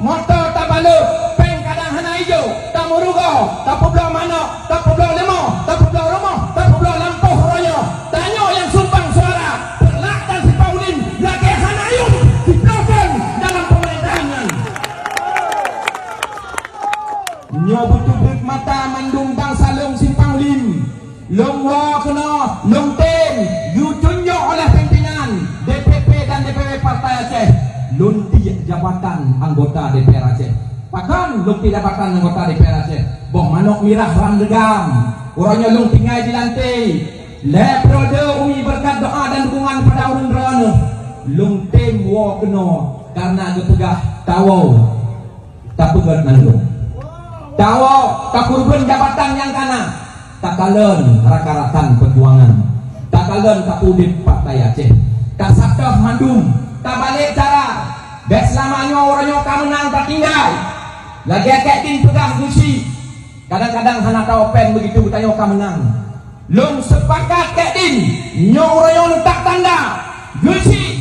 motor tak balik, peng kadang hana hijau, tak murugo, tak pulau mana, tak pulau lemo, tak pulau rumah, tak pulau lampuh raya. Tanya yang sumbang suara, Perlak dan si Paulin lagi hanayum diploskan dalam pemerintahan. Nyo betul mata mandung bangsa long simpang lim, long wa kena, long ten, you tunjuk oleh pimpinan DPP dan DPW Partai Aceh. Lunti jabatan anggota DPR Aceh. Pakan lunti jabatan anggota DPR Aceh. Boh manok mirah ram degam. Orangnya lung tinggal di lantai. Leprode umi berkat doa dan dukungan pada urun rana. Lung tem wo kena karena getegah tawau. Tak pegat nandung. Tawau tak kurban jabatan yang kana. Tak kalen rakan-rakan perjuangan. Tak kalen tak udip Partai Aceh. Tak sabdah mandum. Tak balik cara bek selamanya orangnya kamu menang tak tinggal lagi ketin pegang gusi kadang-kadang hana tahu pen begitu tanya kamu menang lung sepakat ketin nyo orangnya tak tanda gusi